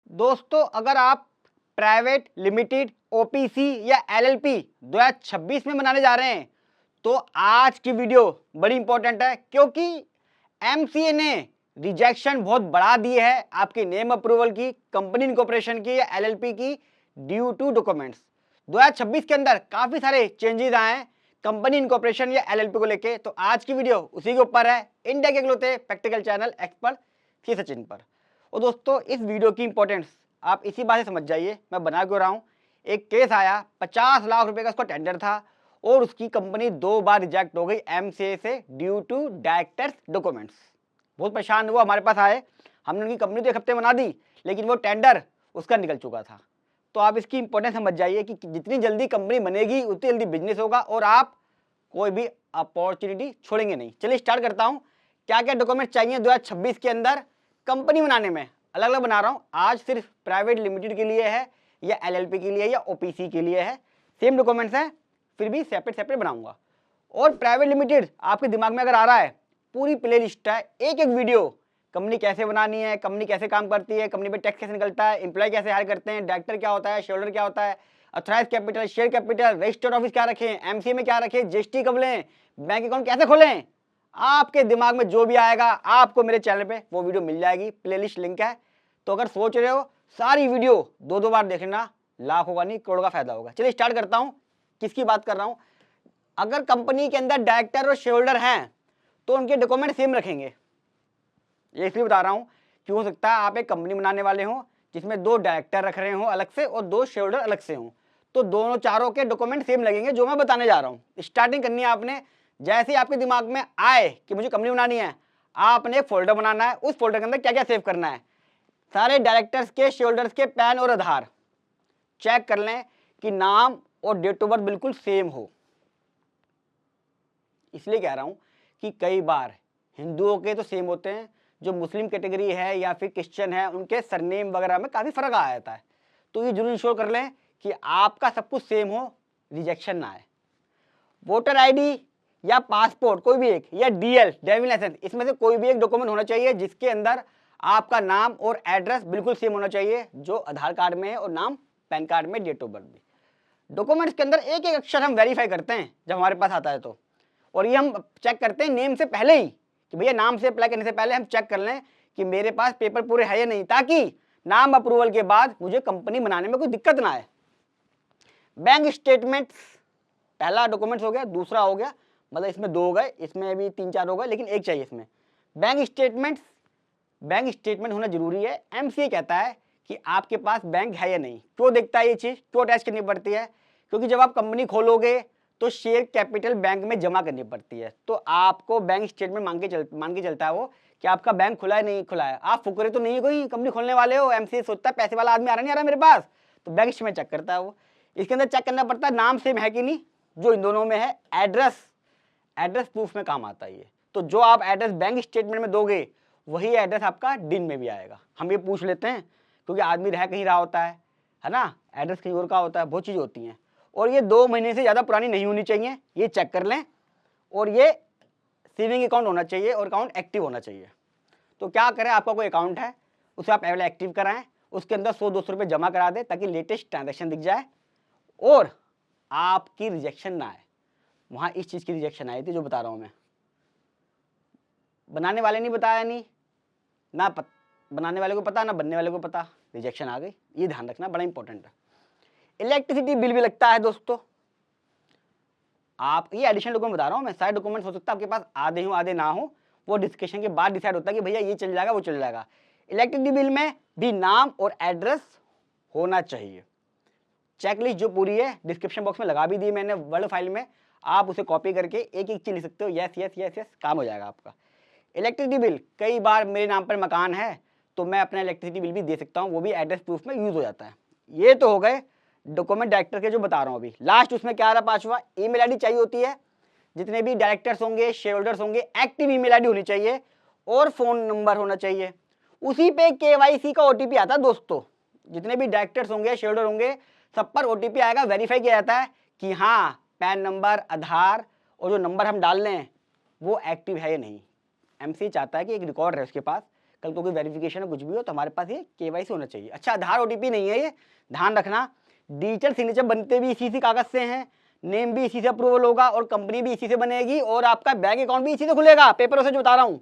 दोस्तों, अगर आप प्राइवेट लिमिटेड ओपीसी या एलएलपी 2026 में बनाने जा रहे हैं तो आज की वीडियो बड़ी इंपॉर्टेंट है, क्योंकि एमसीए ने रिजेक्शन बहुत बढ़ा दी है आपकी नेम अप्रूवल की, कंपनी इनकॉर्पोरेशन की या एलएलपी की ड्यू टू डॉक्यूमेंट्स। 2026 के अंदर काफी सारे चेंजेस आए हैं कंपनी इनकॉर्पोरेशन या एलएलपी को लेके। तो आज की वीडियो उसी के ऊपर है, इंडिया के इकलौते प्रैक्टिकल चैनल एक्सपर्ट सी सचिन पर। और दोस्तों, इस वीडियो की इंपॉर्टेंस आप इसी बात से समझ जाइए मैं बना क्यों रहा हूं। एक केस आया, 50 लाख रुपए का उसका टेंडर था और उसकी कंपनी 2 बार रिजेक्ट हो गई एमसीए से ड्यू टू डायरेक्टर्स डॉक्यूमेंट्स। बहुत परेशान हुआ, हमारे पास आए, हमने उनकी कंपनी तो 1 हफ्ते बना दी, लेकिन वो टेंडर उसका निकल चुका था। तो आप इसकी इंपॉर्टेंस समझ जाइए कि जितनी जल्दी कंपनी बनेगी उतनी जल्दी बिजनेस होगा और आप कोई भी अपॉर्चुनिटी छोड़ेंगे नहीं। चलिए स्टार्ट करता हूं, क्या क्या डॉक्यूमेंट चाहिए 2026 के अंदर कंपनी बनाने में। अलग अलग बना रहा हूं, आज सिर्फ प्राइवेट लिमिटेड के लिए है या एलएलपी के लिए या ओपीसी के लिए है। सेम डॉक्यूमेंट्स हैं, फिर भी सेपरेट सेपरेट बनाऊंगा। और प्राइवेट लिमिटेड आपके दिमाग में अगर आ रहा है, पूरी प्ले लिस्ट है, एक एक वीडियो, कंपनी कैसे बनानी है, कंपनी कैसे काम करती है, कंपनी पे टैक्स कैसे निकलता है, एम्प्लॉय कैसे हायर करते हैं, डायरेक्टर क्या होता है, शेयर होल्डर क्या होता है, authorise capital, share capital, registered office क्या रखें, एमसीए में क्या रखें, जीएसटी कब लें, बैंक अकाउंट कैसे खोलें। आपके दिमाग में जो भी आएगा आपको मेरे चैनल पे वो वीडियो मिल जाएगी, प्लेलिस्ट लिंक है। तो अगर सोच रहे हो सारी वीडियो 2-2 बार देखना, लाख होगा नहीं करोड़ का फायदा होगा। चलिए स्टार्ट करता हूं, किसकी बात कर रहा हूं। अगर कंपनी के अंदर डायरेक्टर और शेयर होल्डर हैं तो उनके डॉक्यूमेंट सेम रखेंगे। ये इसलिए बता रहा हूं कि हो सकता है आप एक कंपनी बनाने वाले हो जिसमें 2 डायरेक्टर रख रहे हो अलग से और 2 शेयर होल्डर अलग से हो, तो दोनों चारों के डॉक्यूमेंट सेम लगेंगे जो मैं बताने जा रहा हूं। स्टार्टिंग करनी है आपने, जैसे ही आपके दिमाग में आए कि मुझे कंपनी बनानी है, आपने एक फोल्डर बनाना है। उस फोल्डर के अंदर क्या क्या सेव करना है, सारे डायरेक्टर्स के, शेयर होल्डर्स के पैन और आधार चेक कर लें कि नाम और डेट ऑफ बर्थ बिल्कुल सेम हो। इसलिए कह रहा हूं कि कई बार हिंदुओं के तो सेम होते हैं, जो मुस्लिम कैटेगरी है या फिर क्रिश्चियन है उनके सरनेम वगैरह में काफी फर्क आ जाता है। तो ये जरूर इंश्योर कर लें कि आपका सब कुछ सेम हो, रिजेक्शन ना आए। वोटर आईडी या पासपोर्ट कोई भी एक, या डीएल ड्राइविंग लाइसेंस, इसमें से कोई भी एक डॉक्यूमेंट होना चाहिए जिसके अंदर आपका नाम और एड्रेस बिल्कुल सेम होना चाहिए, जो आधार कार्ड में है, और नाम पैन कार्ड में, डेट ऑफ बर्थ भी। डॉक्यूमेंट्स के अंदर एक एक अक्षर हम वेरीफाई करते हैं जब हमारे पास आता है तो, और ये हम चेक करते हैं नेम से पहले ही कि भैया नाम से अप्लाई करने से पहले हम चेक कर लें कि मेरे पास पेपर पूरे है या नहीं, ताकि नाम अप्रूवल के बाद मुझे कंपनी बनाने में कोई दिक्कत ना आए। बैंक स्टेटमेंट्स पहला डॉक्यूमेंट्स हो गया। दूसरा हो गया, मतलब इसमें 2 हो गए, इसमें भी 3-4 हो गए, लेकिन एक चाहिए इसमें, बैंक स्टेटमेंट्स। बैंक स्टेटमेंट होना जरूरी है। एमसीए कहता है कि आपके पास बैंक है या नहीं। क्यों देखता है ये चीज, क्यों अटैच करनी पड़ती है, क्योंकि जब आप कंपनी खोलोगे तो शेयर कैपिटल बैंक में जमा करनी पड़ती है। तो आपको बैंक स्टेटमेंट मान के चलता है वो कि आपका बैंक खुला है नहीं खुला है। आप फुकरे तो नहीं कोई कंपनी खोलने वाले हो। एमसीए सोचता है पैसे वाला आदमी आ रहा नहीं आ रहा मेरे पास, तो बैंक स्टेटमेंट चेक करता है वो। इसके अंदर चेक करना पड़ता है नाम सेम है कि नहीं, जो इन दोनों में है। एड्रेस प्रूफ में काम आता है ये। तो जो आप एड्रेस बैंक स्टेटमेंट में दोगे वही एड्रेस आपका डिन में भी आएगा। हम ये पूछ लेते हैं क्योंकि आदमी रह कहीं रहा होता है ना, एड्रेस कहीं और का होता है, बहुत चीज़ होती हैं। और ये 2 महीने से ज़्यादा पुरानी नहीं होनी चाहिए, ये चेक कर लें। और ये सेविंग अकाउंट होना चाहिए और अकाउंट एक्टिव होना चाहिए। तो क्या करें, आपका कोई अकाउंट है उसे आप पहले एक्टिव कराएं, उसके अंदर 100-200 रुपये जमा करा दें ताकि लेटेस्ट ट्रांजेक्शन दिख जाए और आपकी रिजेक्शन ना आए। वहाँ इस चीज़ की रिजेक्शन आई थी जो बता रहा हूँ मैं, बनाने वाले नहीं बताया, नहीं ना बनाने वाले को पता ना बनने वाले को पता, रिजेक्शन आ गई। ये ध्यान रखना, बड़ा इंपॉर्टेंट है। इलेक्ट्रिसिटी बिल भी लगता है दोस्तों। आप ये एडिशनल डॉक्यूमेंट बता रहा हूँ मैं, सारे डॉक्यूमेंट्स हो सकता है आपके पास आधे हो आधे ना हो, वो डिस्कशन के बाद डिसाइड होता है कि भैया ये चल जाएगा वो चल जाएगा। इलेक्ट्रिसिटी बिल में भी नाम और एड्रेस होना चाहिए। चेकलिस्ट जो पूरी है डिस्क्रिप्शन बॉक्स में लगा भी दी मैंने वर्ड फाइल में, आप उसे कॉपी करके एक एक चीज लिख सकते हो। यस यस यस यस, काम हो जाएगा आपका। इलेक्ट्रिसिटी बिल, कई बार मेरे नाम पर मकान है तो मैं अपना इलेक्ट्रिसिटी बिल भी दे सकता हूँ, वो भी एड्रेस प्रूफ में यूज हो जाता है। ये तो हो गए डॉक्यूमेंट डायरेक्टर के जो बता रहा हूँ अभी। लास्ट उसमें क्या आ रहा, 5वां, ईमेल आईडी चाहिए होती है। जितने भी डायरेक्टर्स होंगे, शेयर होल्डर्स होंगे, एक्टिव ईमेल आईडी होनी चाहिए और फोन नंबर होना चाहिए। उसी पे केवाईसी का ओटीपी आता है दोस्तों। जितने भी डायरेक्टर्स होंगे, शेयर होल्डर होंगे, सब पर ओटीपी आएगा। वेरीफाई किया जाता है कि हाँ पैन नंबर, आधार और जो नंबर हम डाल रहे हैं वो एक्टिव है या नहीं। एमसी चाहता है कि एक रिकॉर्ड रहे उसके पास कल को कोई वेरिफिकेशन है कुछ भी हो तो हमारे पास ये KYC होना चाहिए। अच्छा, आधार OTP नहीं है ये, ध्यान रखना। डिजिटल सिग्नेचर बनते भी इसी कागज से हैं, नेम भी इसी से अप्रूवल होगा और कंपनी भी इसी से बनेगी और आपका बैंक अकाउंट भी इसी से खुलेगा, पेपरों से जो बता रहा हूँ।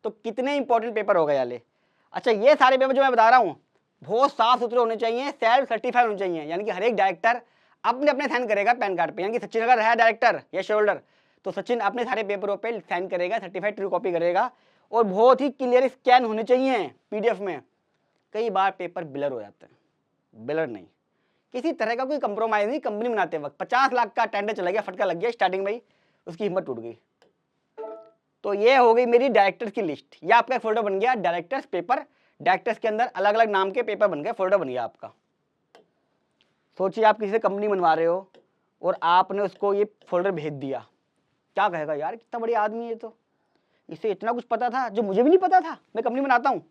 तो कितने इंपॉर्टेंट पेपर हो गए वाले। अच्छा, ये सारे पेपर जो मैं बता रहा हूँ बहुत साफ सुथरे होने चाहिए, सेल्फ सर्टिफाइड होने चाहिए, यानी कि हर एक डायरेक्टर अपने अपने साइन करेगा पैन कार्ड पे। यानी कि सचिन अगर है डायरेक्टर या शेयर होल्डर तो सचिन अपने सारे पेपरों पे साइन करेगा, सर्टिफाइड ट्रू कॉपी करेगा और बहुत ही क्लियर स्कैन होने चाहिए PDF में। कई बार पेपर ब्लर हो जाते हैं, ब्लर नहीं, किसी तरह का कोई कंप्रोमाइज नहीं। कंपनी बनाते वक्त 50 लाख का टेंडर चला गया, फटका लग गया स्टार्टिंग में ही, उसकी हिम्मत टूट गई। तो ये हो गई मेरी डायरेक्टर्स की लिस्ट। ये आपका एक फोल्डर बन गया डायरेक्टर्स पेपर। डायरेक्टर्स के अंदर अलग अलग नाम के पेपर बन गए, फोल्डर बन गया आपका। सोचिए आप किसी से कंपनी बनवा रहे हो और आपने उसको ये फोल्डर भेज दिया, क्या कहेगा, यार कितना बड़ी आदमी है, तो इसे इतना कुछ पता था जो मुझे भी नहीं पता था, मैं कंपनी बनाता हूँ।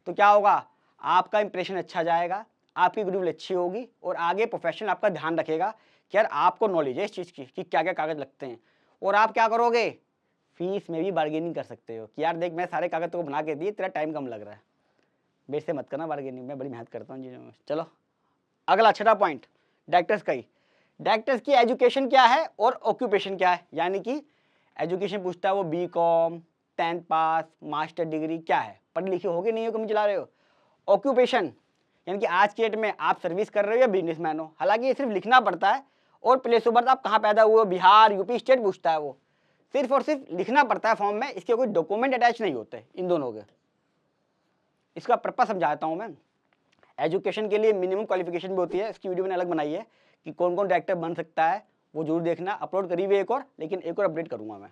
तो क्या होगा, आपका इंप्रेशन अच्छा जाएगा, आपकी गुडविल अच्छी होगी और आगे प्रोफेशनल आपका ध्यान रखेगा कि यार आपको नॉलेज है इस चीज़ की कि क्या क्या कागज लगते हैं। और आप क्या करोगे, फीस में भी बार्गेनिंग कर सकते हो कि यार देख मैं सारे कागज को बना के दिए, तेरा टाइम कम लग रहा है, वैसे मत करना बार्गेनिंग, मैं बड़ी मेहनत करता हूँ चीज़ों में। चलो अगला छठा पॉइंट डायरेक्टर्स का ही। डायरेक्टर्स की एजुकेशन क्या है और ऑक्यूपेशन क्या है। यानी कि एजुकेशन पूछता है वो BCom 10th पास, मास्टर डिग्री, क्या है, पढ़े लिखे हो कि नहीं हो, कम चला रहे हो। ऑक्यूपेशन यानी कि आज के डेट में आप सर्विस कर रहे हो या बिजनेसमैन हो। हालांकि ये सिर्फ लिखना पड़ता है और प्लेस ऑफ बर्थ आप कहाँ पैदा हुए हो, बिहार, UP, स्टेट पूछता है वो, सिर्फ और सिर्फ लिखना पड़ता है फॉर्म में, इसके कोई डॉक्यूमेंट अटैच नहीं होते इन दोनों के। इसका पर्पस समझाता हूँ मैं। एजुकेशन के लिए मिनिमम क्वालिफिकेशन भी होती है, इसकी वीडियो मैंने अलग बनाई है कि कौन कौन डायरेक्टर बन सकता है, वो जरूर देखना। अपलोड करी हुई एक और, लेकिन एक और अपडेट करूंगा मैं।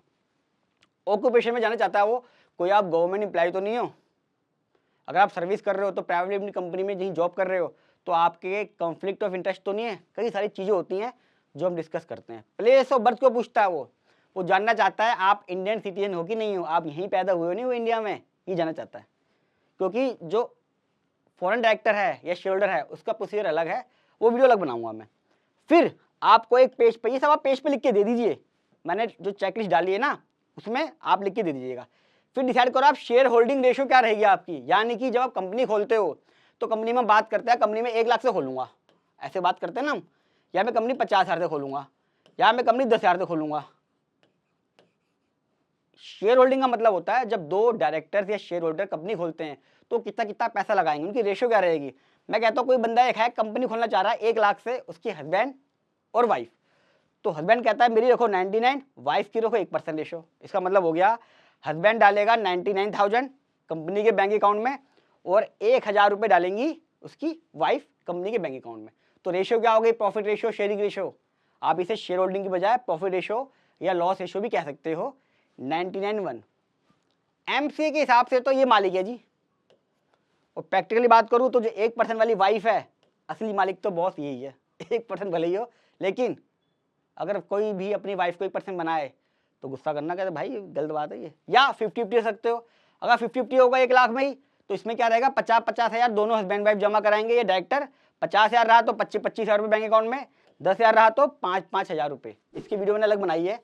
ऑक्यूपेशन में जाना चाहता है वो, कोई आप गवर्नमेंट एम्प्लॉय तो नहीं हो। अगर आप सर्विस कर रहे हो तो प्राइवेट लिमिटेड कंपनी में कहीं जॉब कर रहे हो तो आपके कॉन्फ्लिक्ट ऑफ इंटरेस्ट तो नहीं है। कई सारी चीज़ें होती हैं जो हम डिस्कस करते हैं। प्लेस ऑफ बर्थ को पूछता है वो जानना चाहता है आप इंडियन सिटीजन हो कि नहीं हो, आप यहीं पैदा हुए हो नहीं हो इंडिया में, ये जानना चाहता है। क्योंकि जो फॉरेन डायरेक्टर है या शेयर होल्डर है उसका प्रोसीजर अलग है, वो वीडियो अलग बनाऊंगा मैं। फिर आपको एक पेज पे, ये सब आप पेज पे लिख के दे दीजिए, मैंने जो चेकलिस्ट डाली है ना उसमें आप लिख के दे दीजिएगा। फिर डिसाइड करो आप शेयर होल्डिंग रेशियो क्या रहेगी आपकी। यानी कि जब आप कंपनी खोलते हो तो कंपनी में बात करते हैं कंपनी में 1 लाख से खोलूंगा, ऐसे बात करते हैं ना हम, या मैं कंपनी 50,000 से खोलूंगा, या मैं कंपनी 10,000 से खोलूंगा। शेयर होल्डिंग का मतलब होता है जब दो डायरेक्टर्स या शेयर होल्डर कंपनी खोलते हैं तो कितना कितना पैसा लगाएंगे, उनकी रेशियो क्या रहेगी। मैं कहता हूँ कोई बंदा एक है कंपनी खोलना चाह रहा है 1 लाख से, उसकी हस्बैंड और वाइफ, तो हस्बैंड कहता है मेरी रखो 99, वाइफ की रखो 1% रेशो। इसका मतलब हो गया हस्बैंड डालेगा 99,000 कंपनी के बैंक अकाउंट में और 1,000 रुपये डालेंगी उसकी वाइफ कंपनी के बैंक अकाउंट में। तो रेशियो क्या हो गई, प्रॉफिट रेशियो, शेयरिंग रेशियो। आप इसे शेयर होल्डिंग की बजाय प्रॉफिट रेशियो या लॉस रेशियो भी कह सकते हो। 99:1 MCA के हिसाब से तो ये मालिक है जी। और प्रैक्टिकली बात करूँ तो जो 1% वाली वाइफ है असली मालिक तो बॉस यही है। 1% भले ही हो, लेकिन अगर कोई भी अपनी वाइफ को 1% बनाए तो गुस्सा करना, कहते भाई गलत बात है ये। या 50-50 सकते हो, अगर 50-50 होगा 1 लाख में ही तो इसमें क्या रहेगा 50,000 दोनों हस्बैंड वाइफ जमा कराएंगे। ये डायरेक्टर 50,000 रहा तो 25,000 रुपये बैंक अकाउंट में, 10,000 रहा तो 5,000 रुपये। इसकी वीडियो मैंने अलग बनाई है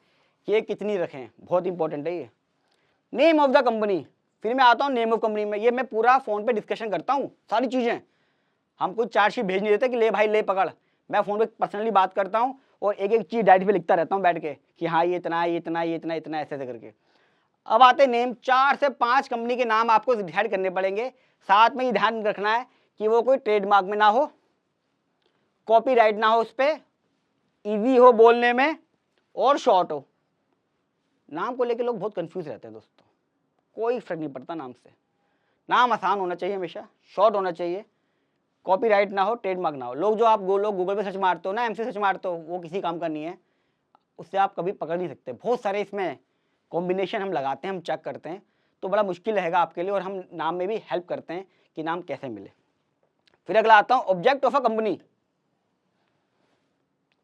कि ये कितनी रखें, बहुत इंपॉर्टेंट है ये। नेम ऑफ द कंपनी, फिर मैं आता हूँ नेम ऑफ कंपनी में। ये मैं पूरा फोन पे डिस्कशन करता हूँ सारी चीज़ें, हम कुछ चार्टशीट भेज नहीं देते कि ले भाई ले पकड़। मैं फोन पे पर्सनली बात करता हूँ और एक एक चीज़ डायरी पे लिखता रहता हूँ बैठ के कि हाँ ये इतना, ये इतना, ये इतना, इतना, ऐसे ऐसे करके। अब आते नेम, 4 से 5 कंपनी के नाम आपको डिसाइड करने पड़ेंगे। साथ में ये ध्यान रखना है कि वो कोई ट्रेडमार्क में ना हो, कॉपीराइट ना हो उस पर, ईजी हो बोलने में और शॉर्ट हो। नाम को लेकर लोग बहुत कंफ्यूज रहते हैं दोस्तों, कोई फर्क नहीं पड़ता नाम से। नाम आसान होना चाहिए, हमेशा शॉर्ट होना चाहिए, कॉपीराइट ना हो, ट्रेडमार्क ना हो। लोग जो आप लोग गूगल पे सर्च मारते हो ना, MC सर्च मारते हो, वो किसी काम का नहीं है, उससे आप कभी पकड़ नहीं सकते। बहुत सारे इसमें कॉम्बिनेशन हम लगाते हैं, हम चेक करते हैं, तो बड़ा मुश्किल रहेगा आपके लिए। और हम नाम में भी हेल्प करते हैं कि नाम कैसे मिले। फिर अगला आता हूँ ऑब्जेक्ट ऑफ अ कंपनी।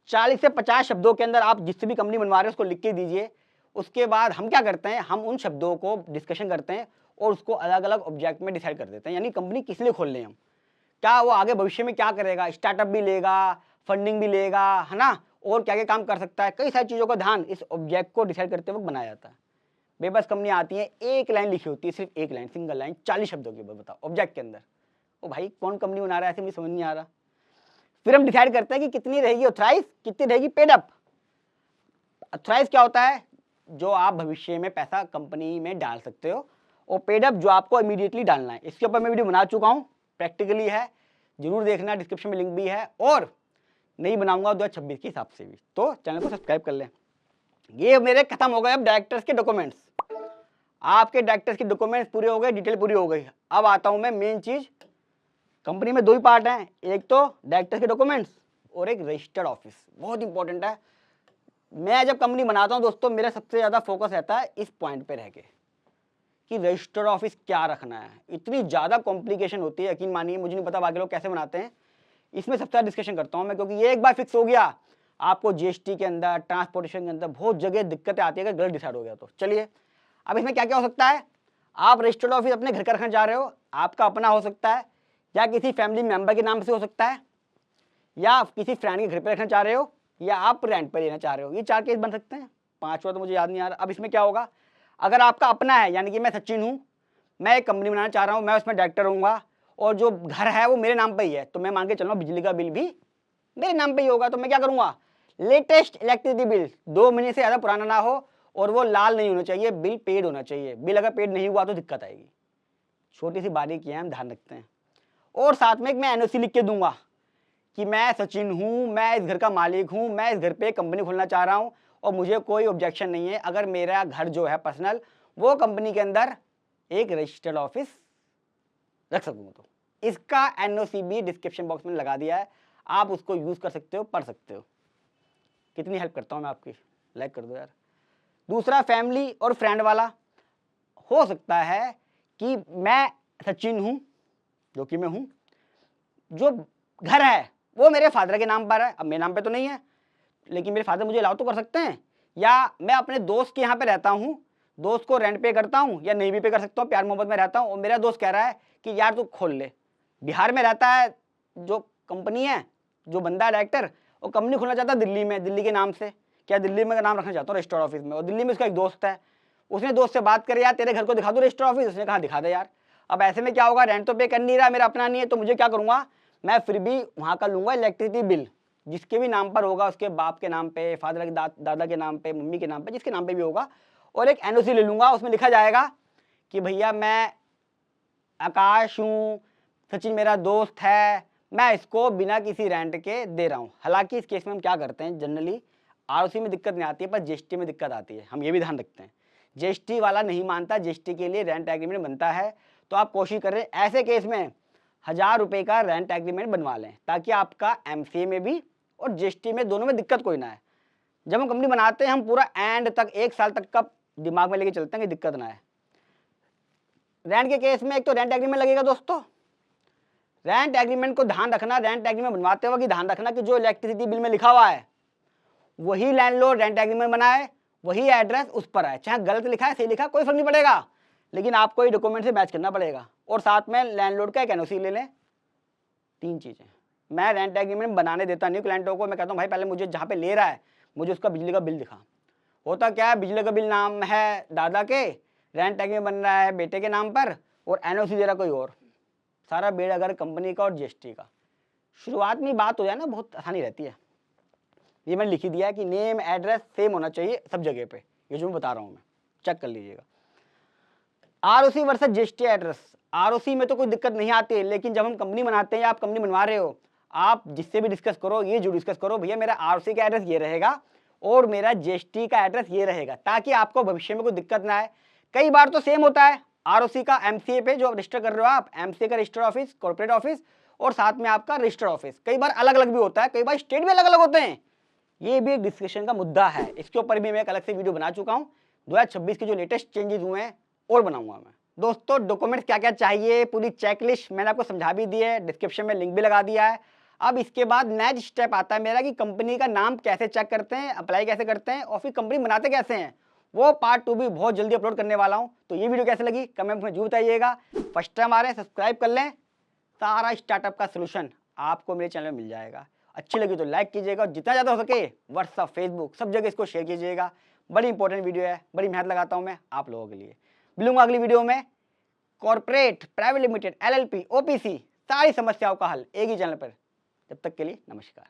40 से 50 शब्दों के अंदर आप जिससे भी कंपनी बनवा रहे हो उसको लिख के दीजिए। उसके बाद हम क्या करते हैं, हम उन शब्दों को डिस्कशन करते हैं और उसको अलग अलग ऑब्जेक्ट में डिसाइड कर देते हैं। यानी कंपनी किस लिए खोल रहे हैं हम, क्या वो आगे भविष्य में क्या करेगा, स्टार्टअप भी लेगा, फंडिंग भी लेगा, है ना, और क्या क्या काम कर सकता है। कई सारी चीज़ों का ध्यान इस ऑब्जेक्ट को डिसाइड करते वक्त बनाया जाता है। बेबस कंपनी आती है, एक लाइन लिखी होती है, सिर्फ एक लाइन, सिंगल लाइन, 40 शब्दों के ऊपर, बताओ ऑब्जेक्ट के अंदर। ओ भाई कौन कंपनी बना रहा है, ऐसे मुझे समझ नहीं आ रहा। फिर हम डिसाइड करते हैं कि कितनी रहेगी ऑथराइज, कितनी रहेगी पेड अप। ऑथराइज क्या होता है, जो आप भविष्य में पैसा कंपनी में डाल सकते हो, और पेड अप जो आपको इमीडिएटली डालना है। इसके ऊपर मैं वीडियो बना चुका हूँ, प्रैक्टिकली है, जरूर देखना, डिस्क्रिप्शन में लिंक भी है, और नहीं बनाऊंगा 2026 के हिसाब से भी, तो चैनल को सब्सक्राइब कर लें। ये मेरे खत्म हो गए अब डायरेक्टर्स के डॉक्यूमेंट्स, आपके डायरेक्टर्स के डॉक्यूमेंट्स पूरे हो गए, डिटेल पूरी हो गई। अब आता हूं मैं मेन चीज, कंपनी में दो ही पार्ट हैं, एक तो डायरेक्टर्स के डॉक्यूमेंट्स और एक रजिस्टर्ड ऑफिस, बहुत इंपॉर्टेंट है। मैं जब कंपनी बनाता हूं दोस्तों, मेरा सबसे ज्यादा फोकस रहता है इस पॉइंट पे रह के कि रजिस्टर्ड ऑफिस क्या रखना है। इतनी ज्यादा कॉम्प्लिकेशन होती है, यकीन मानिए, मुझे नहीं पता बाकी लोग कैसे बनाते हैं, इसमें सबसे ज्यादा डिस्कशन करता हूं मैं, क्योंकि ये एक बार फिक्स हो गया, आपको जीएसटी के अंदर, ट्रांसपोर्टेशन के अंदर बहुत जगह दिक्कतें आती है अगर गलत डिसाइड हो गया तो। चलिए, अब इसमें क्या क्या हो सकता है। आप रजिस्टर्ड ऑफिस अपने घर का रखना चाह रहे हो, आपका अपना हो सकता है, या किसी फैमिली मेंबर के नाम से हो सकता है, या किसी फ्रेंड के घर पे रखना चाह रहे हो, या आप रेंट पर लेना चाह रहे हो। ये 4 केस बन सकते हैं, 5वां तो मुझे याद नहीं आ रहा। अब इसमें क्या होगा, अगर आपका अपना है, यानी कि मैं सचिन हूँ, मैं एक कंपनी बनाना चाह रहा हूँ, मैं उसमें डायरेक्टर होऊंगा, और जो घर है वो मेरे नाम पे ही है, तो मैं मान के चलूँ बिजली का बिल भी मेरे नाम पे ही होगा। तो मैं क्या करूँगा, लेटेस्ट इलेक्ट्रिसिटी बिल 2 महीने से ज़्यादा पुराना ना हो, और वो लाल नहीं होना चाहिए, बिल पेड होना चाहिए। बिल अगर पेड नहीं हुआ तो दिक्कत आएगी। छोटी सी बारीकियां हम ध्यान रखते हैं। और साथ में एक मैं एनओसी लिख के दूंगा कि मैं सचिन हूँ, मैं इस घर का मालिक हूँ, मैं इस घर पे कंपनी खोलना चाह रहा हूँ, और मुझे कोई ऑब्जेक्शन नहीं है अगर मेरा घर जो है पर्सनल, वो कंपनी के अंदर एक रजिस्टर्ड ऑफिस रख सकूँ। तो इसका एनओसी भी डिस्क्रिप्शन बॉक्स में लगा दिया है, आप उसको यूज कर सकते हो, पढ़ सकते हो। कितनी हेल्प करता हूँ मैं आपकी, लाइक कर दो यार। दूसरा, फैमिली और फ्रेंड वाला हो सकता है कि मैं सचिन हूं, जो कि मैं हूं, जो घर है वो मेरे फादर के नाम पर है, अब मेरे नाम पे तो नहीं है, लेकिन मेरे फादर मुझे अलाउ तो कर सकते हैं। या मैं अपने दोस्त के यहाँ पे रहता हूँ, दोस्त को रेंट पे करता हूँ, या नहीं भी पे कर सकता हूँ, प्यार मोहब्बत में रहता हूँ, और मेरा दोस्त कह रहा है कि यार तू खोल ले। बिहार में रहता है जो कंपनी है, जो बंदा है डायरेक्टर, वो कंपनी खोलना चाहता है दिल्ली में, दिल्ली के नाम से, क्या दिल्ली में का नाम रखना चाहता हूँ रजिस्टर्ड ऑफिस में, और दिल्ली में उसका एक दोस्त है, उसने दोस्त से बात करी, यार तेरे घर को दिखा दो रजिस्टर्ड ऑफिस, उसने कहा दिखा दे यार। अब ऐसे में क्या होगा, रेंट तो पे कर नहीं रहा, मेरा अपना नहीं है, तो मुझे क्या करूँगा, मैं फिर भी वहाँ का लूँगा इलेक्ट्रिसिटी बिल, जिसके भी नाम पर होगा, उसके बाप के नाम पे, फादर के दादा के नाम पे, मम्मी के नाम पे, जिसके नाम पे भी होगा, और एक एनओसी ले लूँगा, उसमें लिखा जाएगा कि भैया मैं आकाश हूँ, सचिन मेरा दोस्त है, मैं इसको बिना किसी रेंट के दे रहा हूँ। हालांकि इस केस में हम क्या करते हैं, जनरली आरओसी में दिक्कत नहीं आती है, पर जीएसटी में दिक्कत आती है, हम ये भी ध्यान रखते हैं। जीएसटी वाला नहीं मानता, जीएसटी के लिए रेंट एग्रीमेंट बनता है, तो आप कोशिश करें ऐसे केस में 1000 रुपये का रेंट एग्रीमेंट बनवा लें, ताकि आपका एमसीए में भी और जीएसटी में दोनों में दिक्कत कोई ना है। जब हम कंपनी बनाते हैं, हम पूरा एंड तक 1 साल तक का दिमाग में लेके चलते हैं कि दिक्कत ना है। रेंट के केस में एक तो रेंट एग्रीमेंट लगेगा दोस्तों, रेंट एग्रीमेंट को ध्यान रखना, रेंट एग्रीमेंट बनवाते वक्त ध्यान रखना कि जो इलेक्ट्रिसिटी बिल में लिखा हुआ है वही लैंडलॉर्ड रेंट एग्रीमेंट बनाए, वही एड्रेस उस पर आए, चाहे गलत लिखा है सही लिखा है कोई फर्क नहीं पड़ेगा, लेकिन आपको ये डॉक्यूमेंट से मैच करना पड़ेगा। और साथ में लैंडलॉर्ड का एक एनओसी ले लें। 3 चीजें। मैं रेंट एग्रीमेंट बनाने देता नहीं क्लाइंटों को, मैं कहता हूँ भाई पहले मुझे जहाँ पे ले रहा है मुझे उसका बिजली का बिल दिखा। होता क्या है, बिजली का बिल नाम है दादा के, रेंट एग्रीमेंट बन रहा है बेटे के नाम पर, और एनओसी दे रहा कोई और, सारा बेड़ा अगर कंपनी का और जीएसटी का। शुरुआत में बात हो जाए ना, बहुत आसानी रहती है। ये मैंने लिख ही दिया है कि नेम एड्रेस सेम होना चाहिए सब जगह पे, ये जो मैं बता रहा हूँ मैं, चेक कर लीजिएगा। ROC versus GST address, ROC में तो कोई दिक्कत नहीं आती, लेकिन जब हम कंपनी बनाते हैं या आप कंपनी बनवा रहे हो, आप जिससे भी डिस्कस करो, ये जो डिस्कस करो, भैया मेरा आरओसी का एड्रेस ये रहेगा और मेरा जीएसटी का एड्रेस ये रहेगा, ताकि आपको भविष्य में कोई दिक्कत ना आए। कई बार तो सेम होता है, आरओसी का एमसीए पे जो रजिस्टर कर रहे हो आप, एमसीए का रजिस्टर ऑफिस, कॉर्पोरेट ऑफिस, और साथ में आपका रजिस्टर ऑफिस, कई बार अलग अलग भी होता है, कई बार स्टेट भी अलग अलग होते हैं। ये भी एक डिस्कशन का मुद्दा है, इसके ऊपर भी मैं एक अलग से वीडियो बना चुका हूँ। 2026 के जो लेटेस्ट चेंजेस हुए हैं और बनाऊंगा मैं। दोस्तों डॉक्यूमेंट्स क्या क्या चाहिए, पूरी चेकलिस्ट मैंने आपको समझा भी दी है, डिस्क्रिप्शन में लिंक भी लगा दिया है। अब इसके बाद नेक्स्ट स्टेप आता है मेरा कि कंपनी का नाम कैसे चेक करते हैं, अप्लाई कैसे करते हैं, और फिर कंपनी बनाते कैसे हैं, वो पार्ट 2 भी बहुत जल्दी अपलोड करने वाला हूँ। तो ये वीडियो कैसे लगी कमेंट में जरूर बताइएगा। फर्स्ट टाइम आ रहे हैं सब्सक्राइब कर लें, सारा स्टार्टअप का सोल्यूशन आपको मेरे चैनल में मिल जाएगा। अच्छी लगी तो लाइक कीजिएगा, और जितना ज़्यादा हो सके व्हाट्सअप, फेसबुक, सब जगह इसको शेयर कीजिएगा। बड़ी इंपॉर्टेंट वीडियो है, बड़ी मेहनत लगाता हूं मैं आप लोगों के लिए। मिलूंगा अगली वीडियो में। Corporate, private limited, LLP, OPC सारी समस्याओं का हल एक ही चैनल पर। जब तक के लिए नमस्कार।